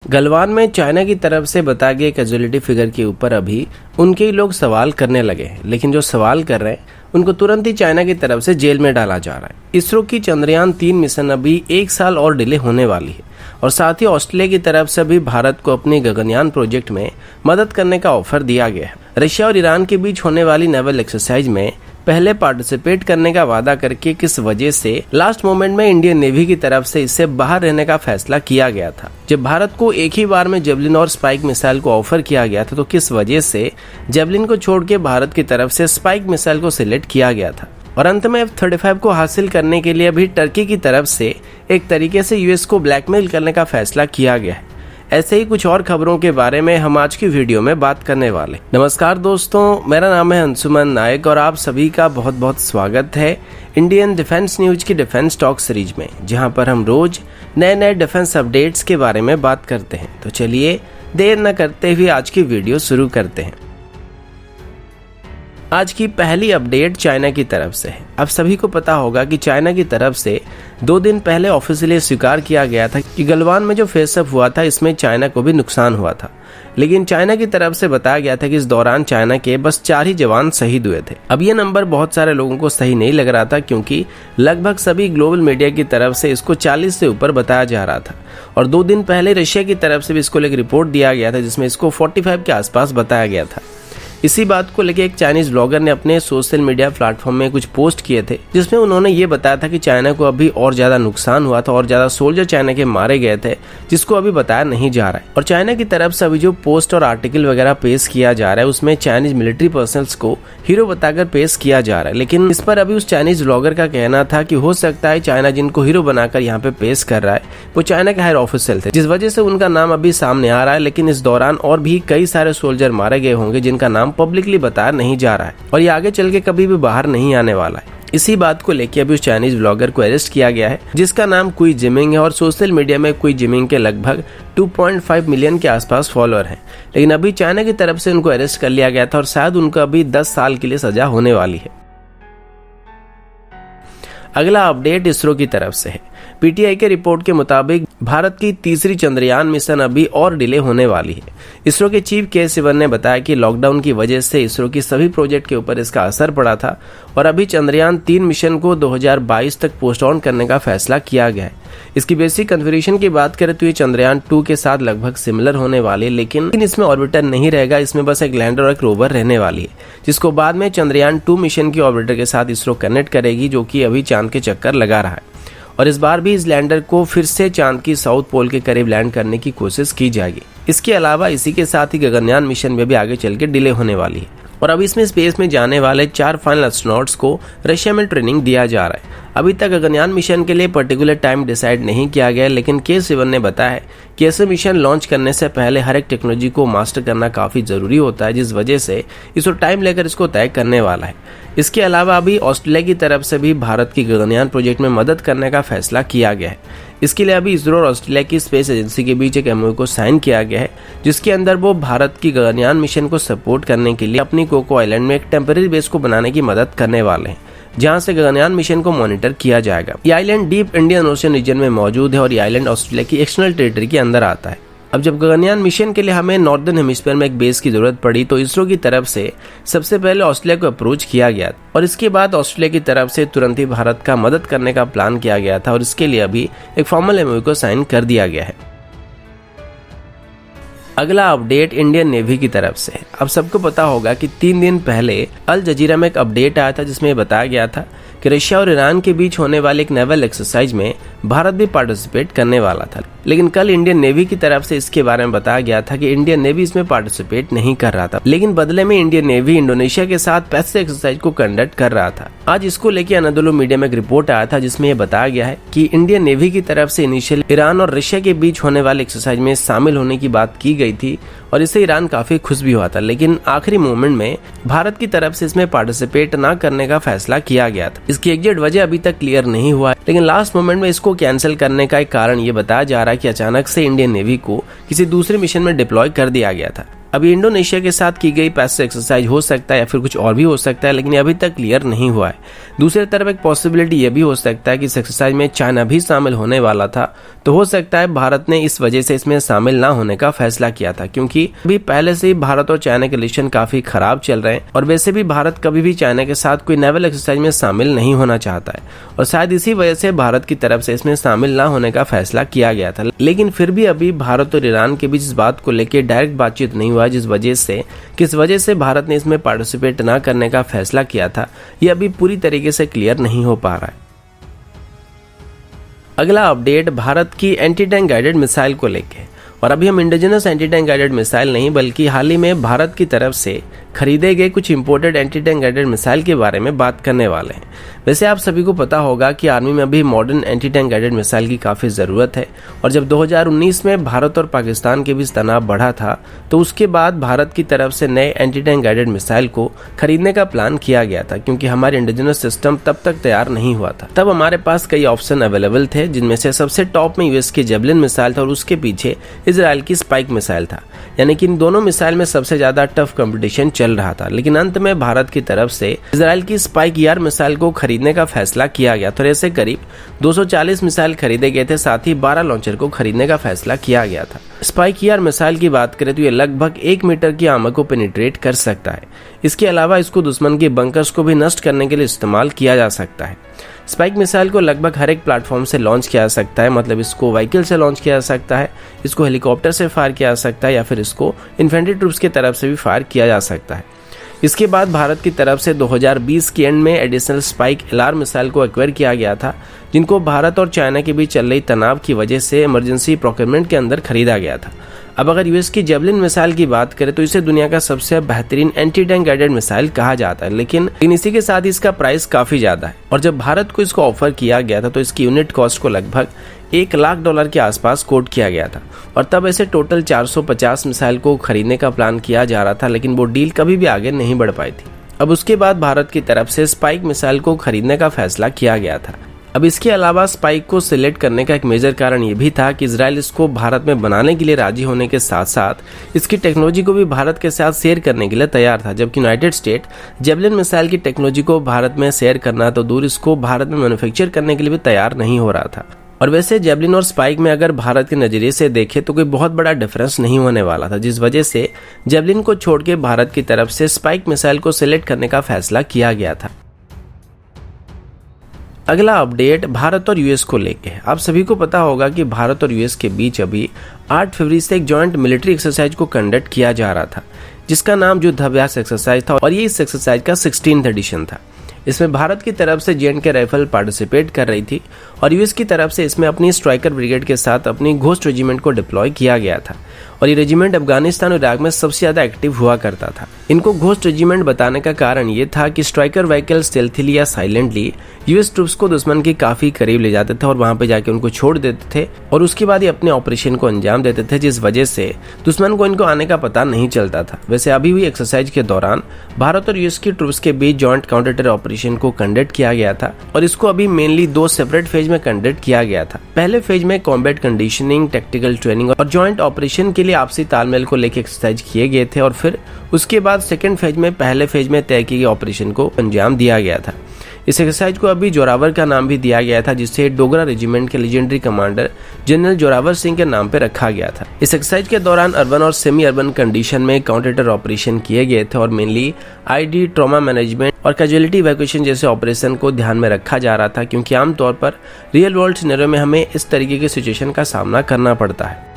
गलवान में चाइना की तरफ से बताए गए कैजुअलिटी फिगर के ऊपर अभी उनके ही लोग सवाल करने लगे हैं, लेकिन जो सवाल कर रहे हैं उनको तुरंत ही चाइना की तरफ से जेल में डाला जा रहा है। इसरो की चंद्रयान 3 मिशन अभी 1 साल और डिले होने वाली है और साथ ही ऑस्ट्रेलिया की तरफ से भी भारत को अपने गगनयान प्रोजेक्ट में मदद करने का ऑफर दिया गया है। रशिया और ईरान के बीच होने वाली नेवल एक्सरसाइज में पहले पार्टिसिपेट करने का वादा करके किस वजह से लास्ट मोमेंट में इंडियन नेवी की तरफ से इससे बाहर रहने का फैसला किया गया था। जब भारत को एक ही बार में जेवलिन और स्पाइक मिसाइल को ऑफर किया गया था तो किस वजह से जेवलिन को छोड़ के भारत की तरफ से स्पाइक मिसाइल को सिलेक्ट किया गया था। और अंत में F-35 को हासिल करने के लिए अभी टर्की की तरफ से एक तरीके से यूएस को ब्लैकमेल करने का फैसला किया गया है। ऐसे ही कुछ और खबरों के बारे में हम आज की वीडियो में बात करने वाले। नमस्कार दोस्तों, मेरा नाम है अंशुमन नायक और आप सभी का बहुत बहुत स्वागत है इंडियन डिफेंस न्यूज की डिफेंस टॉक सीरीज में, जहां पर हम रोज नए नए डिफेंस अपडेट्स के बारे में बात करते हैं। तो चलिए देर न करते हुए आज की वीडियो शुरू करते हैं। आज की पहली अपडेट चाइना की तरफ से है। अब सभी को पता होगा कि चाइना की तरफ से 2 दिन पहले ऑफिशियली स्वीकार किया गया था कि गलवान में जो फेसअप हुआ था इसमें चाइना को भी नुकसान हुआ था, लेकिन चाइना की तरफ से बताया गया था कि इस दौरान चाइना के बस 4 ही जवान शहीद हुए थे। अब ये नंबर बहुत सारे लोगों को सही नहीं लग रहा था, क्योंकि लगभग सभी ग्लोबल मीडिया की तरफ से इसको 40 से ऊपर बताया जा रहा था और 2 दिन पहले रशिया की तरफ से भी इसको लेकर रिपोर्ट दिया गया था जिसमें इसको 45 के आसपास बताया गया था। इसी बात को लेकर एक चाइनीज ब्लॉगर ने अपने सोशल मीडिया प्लेटफॉर्म में कुछ पोस्ट किए थे, जिसमें उन्होंने ये बताया था कि चाइना को अभी और ज्यादा नुकसान हुआ था और ज्यादा सोल्जर चाइना के मारे गए थे, जिसको अभी बताया नहीं जा रहा है। और चाइना की तरफ से अभी जो पोस्ट और आर्टिकल वगैरह पेश किया जा रहा है उसमें चाइनीज मिलिट्री पर्सनल्स को हीरो बताकर पेश किया जा रहा है, लेकिन इस पर अभी उस चाइनीज ब्लॉगर का कहना था कि हो सकता है चाइना जिनको हीरो बनाकर यहाँ पे पेश कर रहा है वो चाइना के हायर ऑफिसर थे, जिस वजह से उनका नाम अभी सामने आ रहा है। लेकिन इस दौरान और भी कई सारे सोल्जर मारे गए होंगे जिनका नाम पब्लिकली बताया नहीं जा रहा है और ये आगे चल के कभी भी बाहर नहीं आने वाला है। इसी बात को लेकर अभी उस चाइनीज ब्लॉगर को अरेस्ट किया गया है, जिसका नाम कुई जिमिंग है और सोशल मीडिया में कुई जिमिंग के लगभग 2.5 मिलियन के आसपास फॉलोअर हैं। लेकिन अभी चाइना की तरफ से उनको अरेस्ट कर लिया गया था और शायद उनको अभी 10 साल के लिए सजा होने वाली है। अगला अपडेट इसरो की तरफ से है। पीटीआई के रिपोर्ट के मुताबिक भारत की तीसरी चंद्रयान मिशन अभी और डिले होने वाली है। इसरो के चीफ के सिवन ने बताया कि लॉकडाउन की वजह से इसरो की सभी प्रोजेक्ट के ऊपर इसका असर पड़ा था और अभी चंद्रयान 3 मिशन को 2022 तक पोस्टपोन करने का फैसला किया गया है। इसकी बेसिक कन्फिगरेशन की बात करें तो ये चंद्रयान 2 के साथ लगभग सिमिलर होने वाली है, लेकिन इसमें ऑर्बिटर नहीं रहेगा, इसमें बस एक लैंडर और एक रोवर रहने वाली है, जिसको बाद में चंद्रयान 2 मिशन की ऑर्बिटर के साथ इसरो कनेक्ट करेगी, जो कि अभी चांद के चक्कर लगा रहा है। और इस बार भी इस लैंडर को फिर से चांद की साउथ पोल के करीब लैंड करने की कोशिश की जाएगी। इसके अलावा इसी के साथ ही गगनयान मिशन में भी आगे चल के डिले होने वाली है और अब इसमें स्पेस में जाने वाले 4 फाइनल एस्ट्रोनॉट्स को रशिया में ट्रेनिंग दिया जा रहा है। अभी तक गगनयान मिशन के लिए पर्टिकुलर टाइम डिसाइड नहीं किया गया, लेकिन के सिवन ने बताया है कि ऐसे मिशन लॉन्च करने से पहले हर एक टेक्नोलॉजी को मास्टर करना काफी जरूरी होता है, जिस वजह से इसको टाइम लेकर इसको तय करने वाला है। इसके अलावा अभी ऑस्ट्रेलिया की तरफ से भी भारत की गगनयान प्रोजेक्ट में मदद करने का फैसला किया गया है। इसके लिए अभी इसरो और ऑस्ट्रेलिया की स्पेस एजेंसी के बीच एक एमओयू को साइन किया गया है, जिसके अंदर वो भारत की गगनयान मिशन को सपोर्ट करने के लिए अपनी कोको आइलैंड में एक टेम्पररी बेस को बनाने की मदद करने वाले हैं, जहां से गगनयान मिशन को मॉनिटर किया जाएगा। ये island deep Indian ocean region में मौजूद है और ये आइलैंड ऑस्ट्रेलिया की एक्सटर्नल टेरिटरी के अंदर आता है। अब जब गगनयान मिशन के लिए हमें नॉर्दर्न हेमिस्फीयर में एक बेस की जरूरत पड़ी तो इसरो की तरफ से सबसे पहले ऑस्ट्रेलिया को अप्रोच किया गया और इसके बाद ऑस्ट्रेलिया की तरफ से तुरंत ही भारत का मदद करने का प्लान किया गया था और इसके लिए अभी एक फॉर्मल एमओयू को साइन कर दिया गया है। अगला अपडेट इंडियन नेवी की तरफ से है। अब सबको पता होगा कि 3 दिन पहले अल जजीरा में एक अपडेट आया था जिसमें बताया गया था कि रशिया और ईरान के बीच होने वाले एक नेवल एक्सरसाइज में भारत भी पार्टिसिपेट करने वाला था, लेकिन कल इंडियन नेवी की तरफ से इसके बारे में बताया गया था कि इंडियन नेवी इसमें पार्टिसिपेट नहीं कर रहा था, लेकिन बदले में इंडियन नेवी इंडोनेशिया के साथ पैसिफिक एक्सरसाइज को कंडक्ट कर रहा था। आज इसको लेकर अनादोलु मीडिया में एक रिपोर्ट आया था जिसमें यह बताया गया है कि इंडियन नेवी की तरफ से इनिशियल ईरान और रशिया के बीच होने वाले एक्सरसाइज में शामिल होने की बात की गई थी और इससे ईरान काफी खुश भी हुआ था, लेकिन आखिरी मोमेंट में भारत की तरफ से इसमें पार्टिसिपेट न करने का फैसला किया गया था। इसकी एग्जैक्ट वजह अभी तक क्लियर नहीं हुआ है, लेकिन लास्ट मोमेंट में इसको कैंसिल करने का एक कारण ये बताया जा रहा है कि अचानक से इंडियन नेवी को किसी दूसरे मिशन में डिप्लॉय कर दिया गया था। अभी इंडोनेशिया के साथ की गई पैसिव एक्सरसाइज हो सकता है या फिर कुछ और भी हो सकता है, लेकिन अभी तक क्लियर नहीं हुआ है। दूसरी तरफ एक पॉसिबिलिटी ये भी हो सकता है कि इस एक्सरसाइज में चाइना भी शामिल होने वाला था, तो हो सकता है भारत ने इस वजह से इसमें शामिल ना होने का फैसला किया था, क्योंकि अभी पहले से ही भारत और चाइना के रिलेशन काफी खराब चल रहे हैं और वैसे भी भारत कभी भी चाइना के साथ कोई नेवल एक्सरसाइज में शामिल नहीं होना चाहता है और शायद इसी वजह से भारत की तरफ से इसमें शामिल ना होने का फैसला किया गया था। लेकिन फिर भी अभी भारत और ईरान के बीच इस बात को लेकर डायरेक्ट बातचीत नहीं हुआ, किस वजह से भारत ने इसमें पार्टिसिपेट ना करने का फैसला किया था, यह अभी पूरी तरीके से क्लियर नहीं हो पा रहा है। अगला अपडेट भारत की एंटी टैंक गाइडेड मिसाइल को लेकर, और अभी हम indigenous anti tank guided missile नहीं बल्कि हाल ही में भारत की तरफ से खरीदे गए कुछ imported anti tank guided missile के बारे में बात करने वाले हैं। वैसे आप सभी को पता होगा कि आर्मी में अभी modern anti tank guided missile की काफ़ी ज़रूरत है और जब 2019 में भारत और पाकिस्तान के बीच तनाव बढ़ा था तो उसके बाद भारत की तरफ से नए एंटी टैंक गाइडेड मिसाइल को खरीदने का प्लान किया गया था, क्योंकि हमारे इंडिजिनस सिस्टम तब तक तैयार नहीं हुआ था। तब हमारे पास कई ऑप्शन अवेलेबल थे, जिनमें से सबसे टॉप में यूएस की जेवलिन मिसाइल था और उसके पीछे इजराइल की स्पाइक मिसाइल था, यानी कि इन दोनों मिसाइल में सबसे ज्यादा टफ कंपटीशन चल रहा था। लेकिन अंत में भारत की तरफ से इजराइल की स्पाइक ईआर मिसाइल को खरीदने का फैसला किया गया, तो ऐसे करीब 240 मिसाइल खरीदे गए थे, साथ ही 12 लॉन्चर को खरीदने का फैसला किया गया था। स्पाइक ईआर मिसाइल की बात करें तो ये लगभग 1 मीटर की आर्मर को पेनिट्रेट कर सकता है। इसके अलावा इसको दुश्मन के बंकर्स को भी नष्ट करने के लिए इस्तेमाल किया जा सकता है। स्पाइक मिसाइल को लगभग हर एक प्लेटफॉर्म से लॉन्च किया जा सकता है, मतलब इसको व्हीकल से लॉन्च किया जा सकता है, इसको हेलीकॉप्टर से फायर किया जा सकता है या फिर इसको इन्फेंट्री ट्रूप्स की तरफ से भी फायर किया जा सकता है। इसके बाद भारत की तरफ से 2020 के एंड में एडिशनल स्पाइक एलआर मिसाइल को एक्वायर किया गया था, जिनको भारत और चाइना के बीच चल रही तनाव की वजह से इमरजेंसी प्रोक्योरमेंट के अंदर खरीदा गया था। अब अगर यूएस की जेवलिन मिसाइल की बात करें तो इसे दुनिया का सबसे बेहतरीन एंटी टैंक गाइडेड मिसाइल कहा जाता है, लेकिन इसी के साथ इसका प्राइस काफी ज्यादा है और जब भारत को इसको ऑफर किया गया था तो इसकी यूनिट कॉस्ट को लगभग $1 लाख के आसपास कोट किया गया था और तब ऐसे टोटल 450 मिसाइल को खरीदने का प्लान किया जा रहा था, लेकिन वो डील कभी भी आगे नहीं बढ़ पाई थी। अब उसके बाद भारत की तरफ से स्पाइक मिसाइल को खरीदने का फैसला किया गया था। अब इसके अलावा स्पाइक को सिलेक्ट करने का एक मेजर कारण ये भी था कि इजराइल इसको भारत में बनाने के लिए राजी होने के साथ साथ इसकी टेक्नोलॉजी को भी भारत के साथ शेयर करने के लिए तैयार था, जबकि यूनाइटेड स्टेट जेवलिन मिसाइल की टेक्नोलॉजी को भारत में शेयर करना तो दूर, इसको भारत में मैन्युफैक्चर करने के लिए भी तैयार नहीं हो रहा था। और वैसे जेवलिन और स्पाइक में अगर भारत के नजरिए से देखें तो कोई बहुत बड़ा डिफरेंस नहीं होने वाला था, जिस वजह से जेवलिन को छोड़ के भारत की तरफ से स्पाइक मिसाइल को सिलेक्ट करने का फैसला किया गया था। अगला अपडेट भारत और यूएस को लेके है। आप सभी को पता होगा कि भारत और यूएस के बीच अभी 8 फरवरी से एक जॉइंट मिलिट्री एक्सरसाइज को कंडक्ट किया जा रहा था, जिसका नाम युद्धाभ्यास एक्सरसाइज था और ये इस एक्सरसाइज का 16th एडिशन था। इसमें भारत की तरफ से जे&के राइफल पार्टिसिपेट कर रही थी और यूएस की तरफ से इसमें अपनी स्ट्राइकर ब्रिगेड के साथ अपनी घोस्ट रेजिमेंट को डिप्लॉय किया गया था और ये रेजिमेंट अफगानिस्तान और इराक में सबसे ज्यादा एक्टिव हुआ करता था। इनको घोस्ट रेजिमेंट बताने का कारण ये था कि स्ट्राइकर व्हीकल स्टेल्थीली या साइलेंटली यूएस ट्रूप्स को दुश्मन के काफी करीब ले जाते थे और वहां पे जाके उनको छोड़ देते थे और उसके बाद ये अपने ऑपरेशन को अंजाम देते थे, जिस वजह से दुश्मन को इनको आने का पता नहीं चलता था। वैसे अभी हुई एक्सरसाइज के दौरान भारत और यूएस की ट्रूप्स के बीच जॉइंट काउंटर टेरर ऑपरेशन को कंडक्ट किया गया था और इसको अभी मेनली 2 सेपरेट फेज में कंडक्ट किया गया था। पहले फेज में कॉम्बैट कंडीशनिंग, टेक्टिकल ट्रेनिंग और जॉइंट ऑपरेशन के लिए आपसी तालमेल को लेकर एक्सरसाइज किए गए थे और फिर उसके बाद सेकंड फेज में पहले फेज में तय किए गए ऑपरेशन को अंजाम दिया गया था। इस एक्सरसाइज को अभी जोरावर का नाम भी दिया गया था, जिसे डोगरा रेजिमेंट के legendary commander general Zorawar Singh के नाम पे रखा गया था। इस एक्सरसाइज के दौरान अर्बन और सेमी अर्बन कंडीशन में काउंटर टेरर ऑपरेशन किए गए थे और मेनली आईडी, ट्रॉमा मैनेजमेंट और कैजुअलिटी इवैक्यूएशन जैसे ऑपरेशन को ध्यान में रखा जा रहा था, क्योंकि आमतौर पर रियल वर्ल्ड सिनेरियो में हमें इस तरीके की सिचुएशन का सामना करना पड़ता है।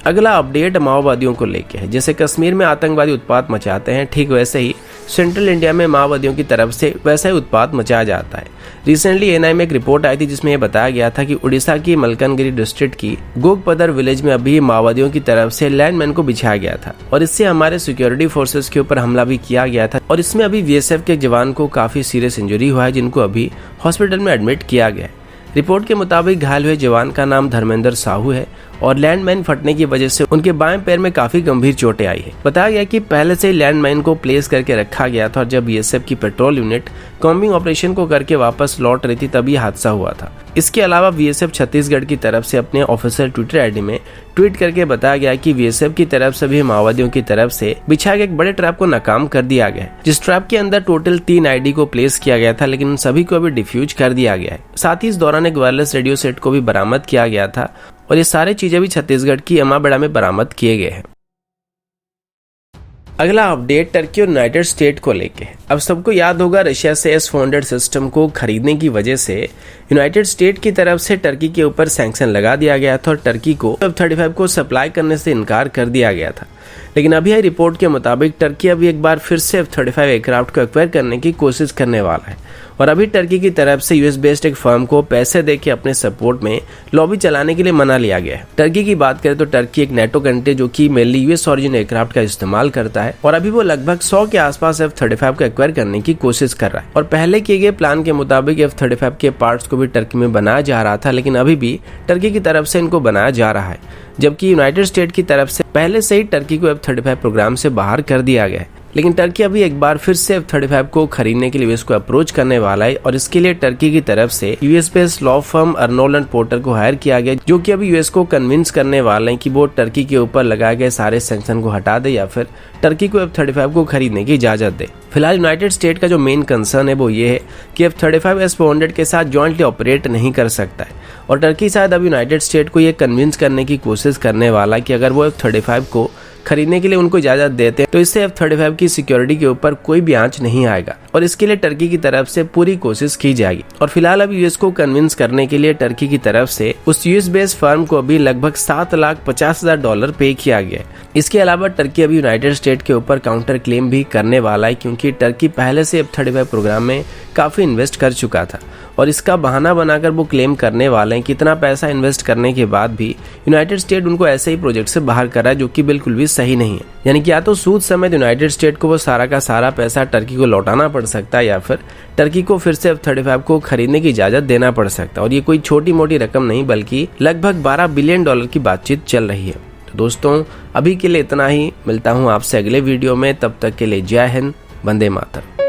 अगला अपडेट माओवादियों को लेके है। जैसे कश्मीर में आतंकवादी उत्पात मचाते हैं, ठीक वैसे ही सेंट्रल इंडिया में माओवादियों की तरफ से वैसा ही उत्पात मचाया जाता है। रिसेंटली एएनआई में एक रिपोर्ट आई थी जिसमें यह बताया गया था कि उड़ीसा की मलकानगिरी डिस्ट्रिक्ट की गोगपदर विलेज में अभी माओवादियों की तरफ से लैंडमाइन को बिछाया गया था और इससे हमारे सिक्योरिटी फोर्सेस के ऊपर हमला भी किया गया था और इसमें अभी बीएसएफ के जवान को काफी सीरियस इंजरी हुआ है, जिनको अभी हॉस्पिटल में एडमिट किया गया है। रिपोर्ट के मुताबिक घायल हुए जवान का नाम धर्मेंद्र साहू है और लैंडमाइन फटने की वजह से उनके बाएं पैर में काफी गंभीर चोटें आई है। बताया गया कि पहले से ही लैंडमाइन को प्लेस करके रखा गया था और जब बीएसएफ की पेट्रोल यूनिट कॉम्बिंग ऑपरेशन को करके वापस लौट रही थी तभी हादसा हुआ था। इसके अलावा बीएसएफ छत्तीसगढ़ की तरफ से अपने ऑफिशियल ट्विटर आईडी में ट्वीट करके बताया गया कि बीएसएफ की तरफ से भी माओवादियों की तरफ से बिछाए गए एक बड़े ट्रैप को नाकाम कर दिया गया है, जिस ट्रैप के अंदर टोटल 3 आईडी को प्लेस किया गया था, लेकिन उन सभी को अभी डिफ्यूज कर दिया गया है। साथ ही इस दौरान एक वायरलेस रेडियो सेट को भी बरामद किया गया था और ये सारी चीजें भी छत्तीसगढ़ की अमाबेड़ा में बरामद किए गए हैं। अगला अपडेट टर्की और यूनाइटेड स्टेट को लेके। अब सबको याद होगा रशिया से S-400 सिस्टम को खरीदने की वजह से यूनाइटेड स्टेट की तरफ से टर्की के ऊपर सैंक्शन लगा दिया गया था और टर्की को F-35 को सप्लाई करने से इनकार कर दिया गया था। लेकिन अभी आई रिपोर्ट के मुताबिक टर्की अभी एक बार फिर से F-35 एयरक्राफ्ट को एक्वायर करने की कोशिश करने वाला है और अभी टर्की की तरफ से यूएस बेस्ड एक फर्म को पैसे देके अपने सपोर्ट में लॉबी चलाने के लिए मना लिया गया है। टर्की की बात करें तो टर्की एक नेटो कंट्री जो कि मेनली यूएस ओरिजिन एयरक्राफ्ट का इस्तेमाल करता है और अभी वो लगभग 100 के आसपास F-35 को एक्वायर करने की कोशिश कर रहा है और पहले किए गए प्लान के मुताबिक F-35 के पार्ट्स को भी टर्की में बनाया जा रहा था, लेकिन अभी भी टर्की की तरफ से इनको बनाया जा रहा है, जबकि यूनाइटेड स्टेट की तरफ से पहले से ही टर्की को F-35 प्रोग्राम से बाहर कर दिया गया है। लेकिन टर्की अभी एक बार फिर से F-35 को खरीदने के लिए यूएस को अप्रोच करने वाला है और इसके लिए टर्की की तरफ से US based law firm Arnold and porter को हायर किया गया, जो कि अभी यूएस को कन्विंस करने वाले हैं कि वो टर्की के ऊपर लगाए गए सारे सैंक्शन को हटा दे या फिर टर्की को F-35 को खरीदने की इजाजत दे। फिलहाल यूनाइटेड स्टेट का जो मेन कंसर्न है वो ये है कि F-35 S-400 के साथ जॉइंटली ऑपरेट नहीं कर सकता है और टर्की शायद अब यूनाइटेड स्टेट को ये कन्विंस करने की कोशिश करने वाला है कि अगर वो F-35 को खरीदने के लिए उनको इजाजत देते हैं तो इससे F-35 की सिक्योरिटी के ऊपर कोई भी आंच नहीं आएगा और इसके लिए टर्की की तरफ से पूरी कोशिश की जाएगी। और फिलहाल अभी यूएस को कन्विंस करने के लिए टर्की की तरफ से उस यूएस बेस्ड फर्म को अभी लगभग $7,50,000 पे किया गया है। इसके अलावा टर्की अभी यूनाइटेड स्टेट के ऊपर काउंटर क्लेम भी करने वाला है, क्योंकि टर्की पहले से F-35 प्रोग्राम में काफी इन्वेस्ट कर चुका था और इसका बहाना बनाकर वो क्लेम करने वाले हैं कि इतना पैसा इन्वेस्ट करने के बाद भी यूनाइटेड स्टेट उनको ऐसे ही प्रोजेक्ट से बाहर कर रहा है, जो कि बिल्कुल भी सही नहीं है। यानी कि या तो सूद समेत यूनाइटेड स्टेट को वो सारा का सारा पैसा टर्की को लौटाना पड़ सकता है या फिर टर्की को फिर से F-35 को खरीदने की इजाजत देना पड़ सकता है और ये कोई छोटी मोटी रकम नहीं बल्कि लगभग $12 बिलियन की बातचीत चल रही है। तो दोस्तों अभी के लिए इतना ही, मिलता हूँ आपसे अगले वीडियो में, तब तक के लिए जय हिंद, वंदे मातरम।